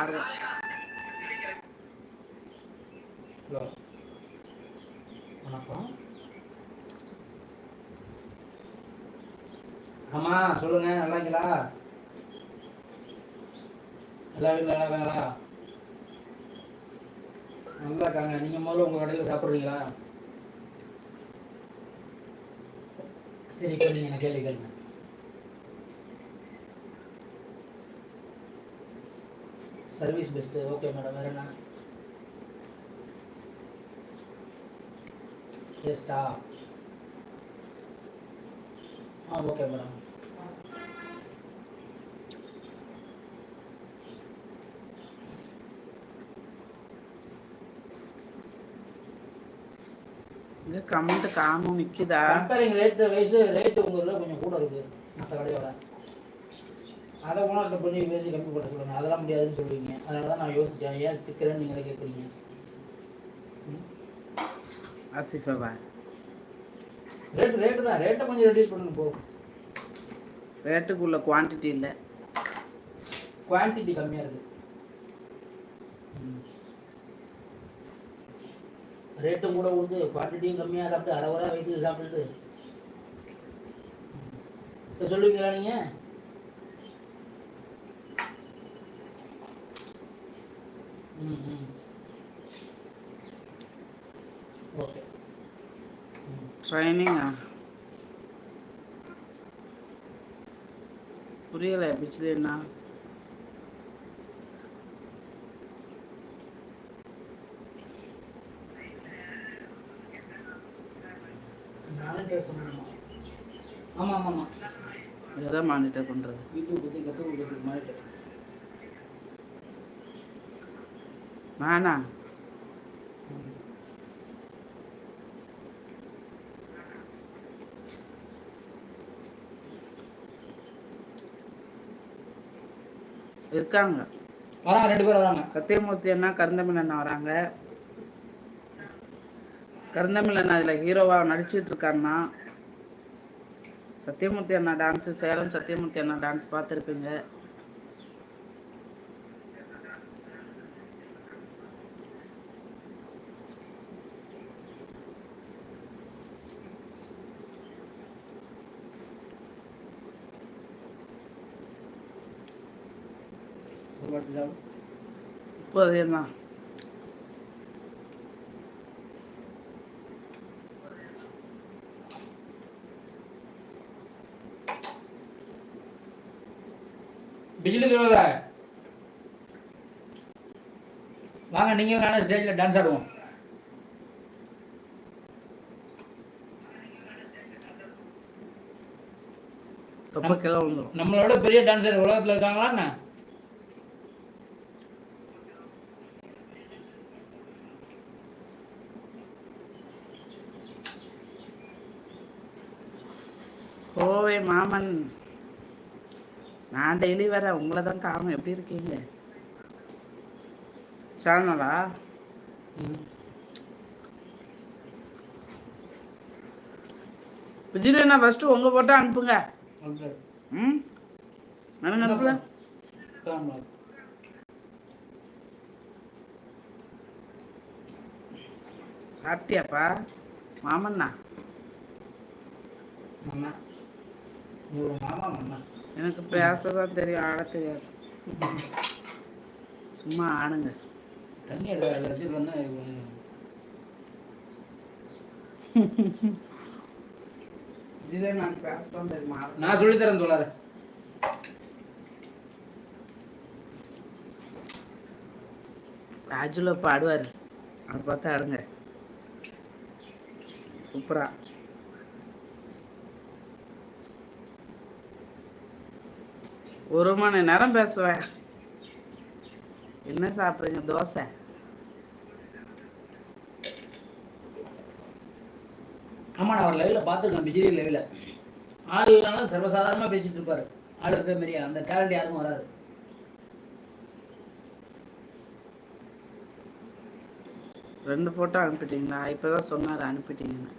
ஆர்வம். ஹலோ வணக்கம். ஆமா சொல்லுங்க, நல்லா இருக்கீங்களா? எல்லா வீட்டில் நல்லா இருக்காங்களா? நல்லா இருக்காங்க. நீங்க முதல்ல உங்க கடையில் சாப்பிட்றீங்களா? சரி, இப்போ நீங்கள் என்ன கேள்வி கேளுங்க. Service best. ஓகே மேடம், வேறு என்ன? டேஸ்ட்டா? Okay madam. இங்கே கமெண்ட் காணும் நிற்கிதா? கம்பேரிங் ரேட்டு வைஸு ரேட்டு உங்கள் இதில் கொஞ்சம் கூட இருக்குது மற்ற கடையோட. அதை ஓனர்கிட்ட பண்ணி பேசி கம்மி பண்ண சொல்லுங்கள். அதெல்லாம் முடியாதுன்னு சொல்லுவீங்க. அதனால தான் நான் யோசித்தேன், ஏன் ஸ்டிக்கர்னு நீங்களே கேட்குறீங்க. ஆசிஃபா ரேட்டு தான், ரேட்டை கொஞ்சம் ரெடியூஸ் பண்ணுங்க போ. ரேட்டுக்குள்ள குவான்டிட்டி இல்லை, குவான்டிட்டி கம்மியாக இருக்குது. ரேட்டும் கூட கொடுத்து குவான்டிட்டியும் கம்மியாக சாப்பிட்டு அரை வரை வைத்து சாப்பிட்டுட்டு இப்போ சொல்லுவீங்களா நீங்கள்? ஓகே. ட்ரைனிங்கா? புரியலை. பிச்சில் என்ன? ஆமாம் ஆமாம் ஆமாம். எதை மானிட்டர் பண்ணுறது? யூடியூப் பற்றி கற்றுக் கொடுக்குறதுக்கு மானிட்டர். நானா? இருக்காங்க, வராங்க, 2 பேர் வராங்க. சத்தியமூர்த்தி அண்ணா, கருந்தமிழ் அண்ணா வராங்க. கருந்தமிழ் அண்ணா இதில் ஹீரோவாக நடிச்சிட்டு இருக்காருண்ணா. சத்தியமூர்த்தி அண்ணா டான்ஸு, சேலம் சத்தியமூர்த்தி அண்ணா டான்ஸ் பார்த்துருப்பீங்க. இப்போது என்ன பிஜிலி வாங்க, நீங்கள் நானும் ஸ்டேஜில் டான்ஸ் ஆடுவோம். நம்மளோட பெரிய டான்ஸர் உலகத்தில் இருக்காங்களா என்ன? கோவை மாமன், நான் டெய்லி வரேன், உங்களை தான் காணும். எப்படி இருக்கீங்க? சேனலா? விஜயண்ணா ஃபஸ்ட்டு உங்கள் போட்டோ அனுப்புங்க. ம், எனக்கு அனுப்பல. சாப்பிட்டியாப்பா மாமண்ணா? எனக்கு பேசதான் தெரியும், ஆட தெரியாது. சும்மா ஆடுங்க. தண்ணி நான் பேசதான் தெரியுமா? நான் சொல்லித்தரேன் தோழர். ராஜுல பாடுவார், அதை பார்த்து ஆடுங்க. சூப்பரா. ஒரு மணி நேரம் பேசுவேன். என்ன சாப்பிட்றீங்க? தோசை. ஆமாம், நான் ஒரு லைவில் பார்த்துருக்கேன். விஜய் லைவில் ஆளுனாலும் சர்வசாதாரணமாக பேசிகிட்டு இருப்பார். ஆள் இருக்க மாரியா அந்த டேலண்ட் யாருக்கும் வராது. ரெண்டு ஃபோட்டோ அனுப்பிட்டீங்களா? இப்போ தான் சொன்னார் அனுப்பிட்டீங்கன்னு.